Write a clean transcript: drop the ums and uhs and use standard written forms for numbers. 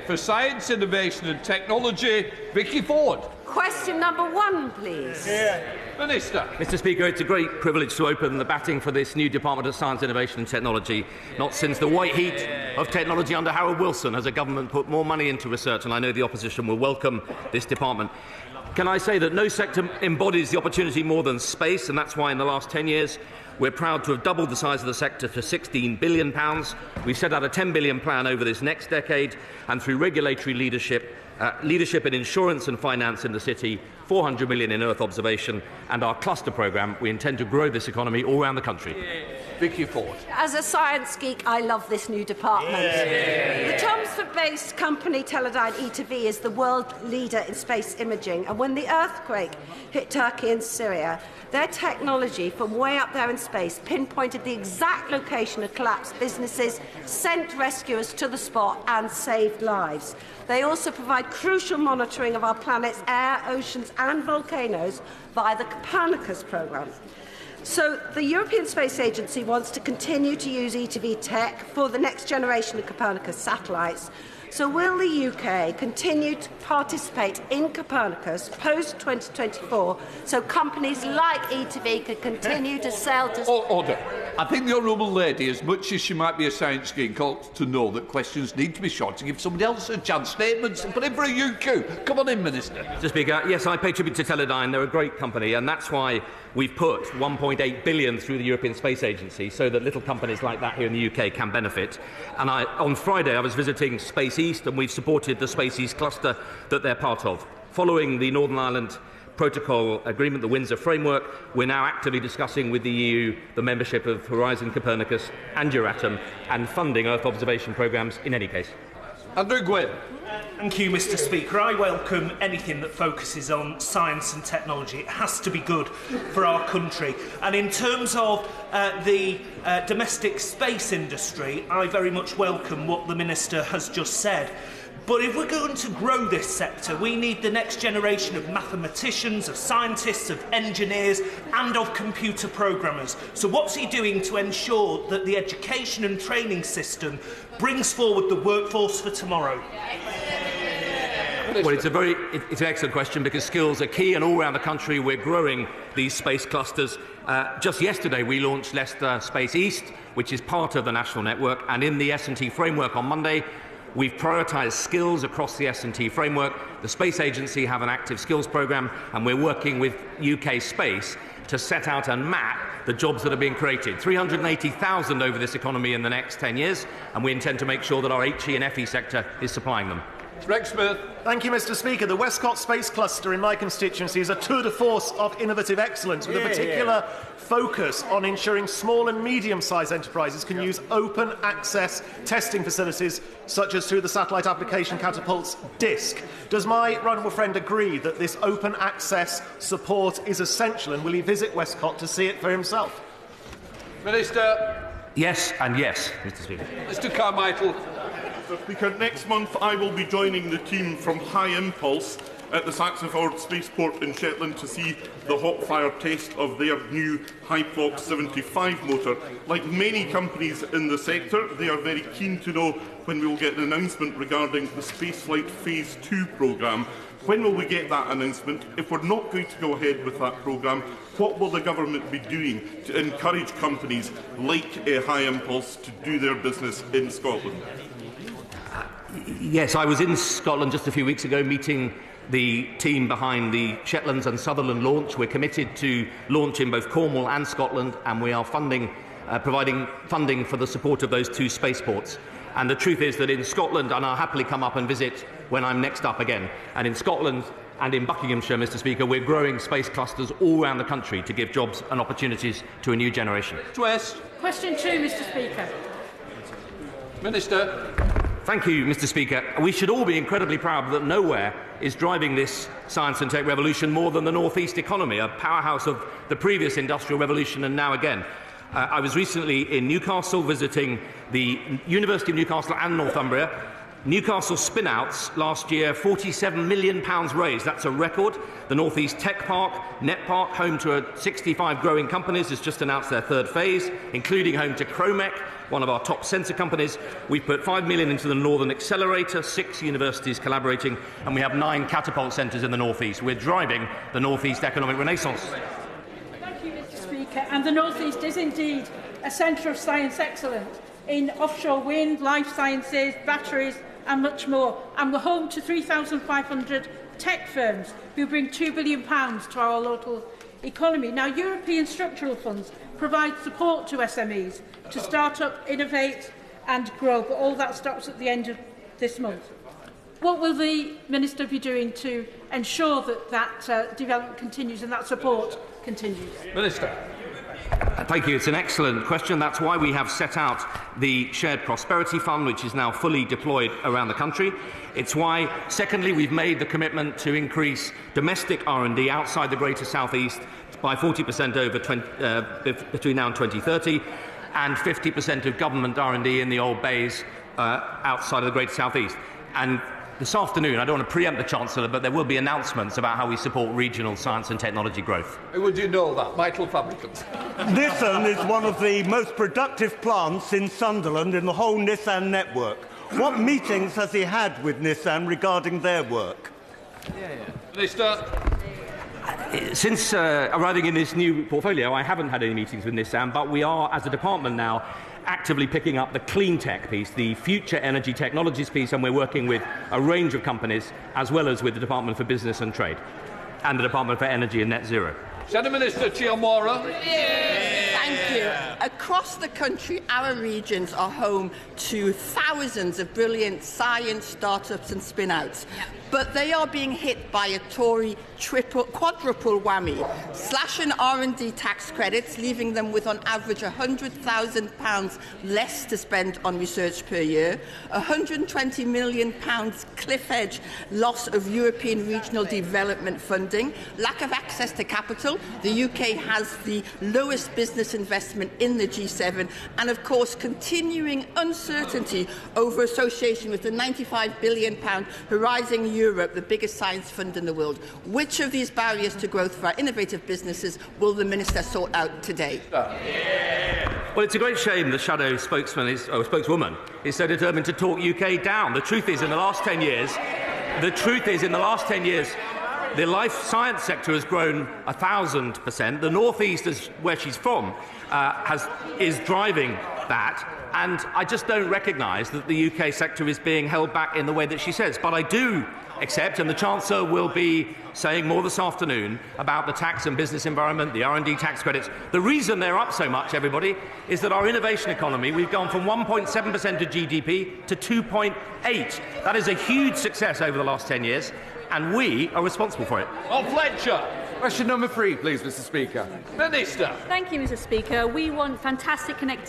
for Science, Innovation and Technology, Vicky Ford. Question number 1, please. Minister. Mr. Speaker, it's a great privilege to open the batting for this new Department of Science, Innovation and Technology. Not since the white heat of technology under Harold Wilson has a government put more money into research, and I know the opposition will welcome this department. Can I say that no sector embodies the opportunity more than space, and that's why in the last 10 years we're proud to have doubled the size of the sector to £16 billion. We've set out a £10 billion plan over this next decade, and through regulatory leadership, leadership in insurance and finance in the city, £400 million in Earth observation, and our cluster programme, we intend to grow this economy all around the country. Vicky Ford. As a science geek, I love this new department. The Chelmsford-based company Teledyne E2V is the world leader in space imaging, and when the earthquake hit Turkey and Syria, their technology from way up there in space pinpointed the exact location of collapsed businesses, sent rescuers to the spot and saved lives. They also provide crucial monitoring of our planet's air, oceans and volcanoes via the Copernicus programme. So the European Space Agency wants to continue to use E2V tech for the next generation of Copernicus satellites. So will the UK continue to participate in Copernicus post-2024 so companies like E2V can continue to sell to... Order. I think the Honourable Lady, as much as she might be a science geek, ought to know that questions need to be short to give somebody else a chance. Statements, put in for a UQ. Come on in, Minister. Mr. Speaker, yes, I pay tribute to Teledyne. They're a great company, and that's why we've put £1.8 billion through the European Space Agency so that little companies like that here in the UK can benefit. And on Friday I was visiting Space East, and we've supported the Space East cluster that they're part of. Following the Northern Ireland Protocol Agreement, the Windsor Framework, we're now actively discussing with the EU the membership of Horizon, Copernicus and Euratom, and funding Earth observation programmes in any case. Andrew Gwynn. Thank you, Mr. Speaker. I welcome anything that focuses on science and technology. It has to be good for our country. And in terms of the domestic space industry, I very much welcome what the Minister has just said. But if we're going to grow this sector, we need the next generation of mathematicians, of scientists, of engineers and of computer programmers. So what's he doing to ensure that the education and training system brings forward the workforce for tomorrow? Well, it's an excellent question, because skills are key, and all around the country we're growing these space clusters. Just yesterday we launched Leicester Space East, which is part of the national network, and in the S&T framework on Monday we've prioritised skills across the S&T framework. The Space Agency have an active skills programme, and we're working with UK Space to set out and map the jobs that are being created. 380,000 over this economy in the next 10 years, and we intend to make sure that our HE and FE sector is supplying them. Rex Smith. Thank you, Mr. Speaker. The Westcott Space Cluster in my constituency is a tour de force of innovative excellence, with a particular focus on ensuring small and medium-sized enterprises can use open access testing facilities, such as through the Satellite Application Catapult's DISC. Does my right honourable friend agree that this open access support is essential, and will he visit Westcott to see it for himself? Minister. Yes and yes, Mr. Speaker. Mr. Carmichael. Mr. Speaker, next month I will be joining the team from High Impulse at the Saxonford Spaceport in Shetland to see the hot fire test of their new Hyplox 75 motor. Like many companies in the sector, they are very keen to know when we will get an announcement regarding the Spaceflight Phase 2 programme. When will we get that announcement? If we're not going to go ahead with that programme, what will the government be doing to encourage companies like High Impulse to do their business in Scotland? Yes, I was in Scotland just a few weeks ago meeting the team behind the Shetlands and Sutherland launch. We're committed to launch in both Cornwall and Scotland, and we are providing funding for the support of those two spaceports. And the truth is that in Scotland, and I'll happily come up and visit when I'm next up again, and in Scotland and in Buckinghamshire, Mr. Speaker, we're growing space clusters all around the country to give jobs and opportunities to a new generation. West. Question 2, Mr. Speaker. Minister. Thank you, Mr. Speaker. We should all be incredibly proud that nowhere is driving this science and tech revolution more than the North East economy, a powerhouse of the previous industrial revolution and now again. I was recently in Newcastle visiting the University of Newcastle and Northumbria. Newcastle spin-outs last year, £47 million raised. That's a record. The North East Tech Park, Net Park, home to 65 growing companies, has just announced their third phase, including home to Chromec, one of our top sensor companies. We've put £5 million into the Northern Accelerator, 6 universities collaborating, and we have 9 catapult centres in the North East. We're driving the North East economic renaissance. Thank you, Mr. Speaker. And the North East is indeed a centre of science excellence in offshore wind, life sciences, batteries and much more. And we're home to 3,500 tech firms who bring £2 billion to our local economy. Now, European structural funds provide support to SMEs to start up, innovate and grow, but all that stops at the end of this month. What will the Minister be doing to ensure that that development continues and that support continues? Minister. Thank you. It's an excellent question. That's why we have set out the Shared Prosperity Fund, which is now fully deployed around the country. It's why, secondly, we've made the commitment to increase domestic R&D outside the Greater South East by 40% between now and 2030, and 50% of government R&D in the old bays outside of the Greater South East. And this afternoon, I don't want to preempt the Chancellor, but there will be announcements about how we support regional science and technology growth. How would you know that? Vital fabricants. Nissan is one of the most productive plants in Sunderland in the whole Nissan network. What meetings has he had with Nissan regarding their work? Minister. Since arriving in this new portfolio, I haven't had any meetings with Nissan, but we are, as a department now, actively picking up the clean tech piece, the future energy technologies piece, and we're working with a range of companies, as well as with the Department for Business and Trade and the Department for Energy and Net Zero. Shadow Minister Chiamora. Thank you. Across the country, our regions are home to thousands of brilliant science startups and spin-outs. But they are being hit by a Tory quadruple whammy, slashing R&D tax credits, leaving them with on average £100,000 less to spend on research per year, £120 million cliff edge loss of European regional development funding, lack of access to capital. The UK has the lowest business investment in the G7, and of course continuing uncertainty over association with the £95 billion Horizon Europe, the biggest science fund in the world. Which of these barriers to growth for our innovative businesses will the Minister sort out today? Well, it's a great shame the shadow spokeswoman is so determined to talk UK down. The truth is, in the last 10 years, the life science sector has grown 1,000%. The North East, where she's from, is driving that. And I just don't recognise that the UK sector is being held back in the way that she says. But I do accept, and the Chancellor will be saying more this afternoon about the tax and business environment, the R&D tax credits. The reason they're up so much, everybody, is that our innovation economy, we've gone from 1.7% of GDP to 2.8%. That is a huge success over the last 10 years, and we are responsible for it. On Fletcher. Question number 3, please, Mr. Speaker. Minister. Thank you, Mr. Speaker. We want fantastic connectivity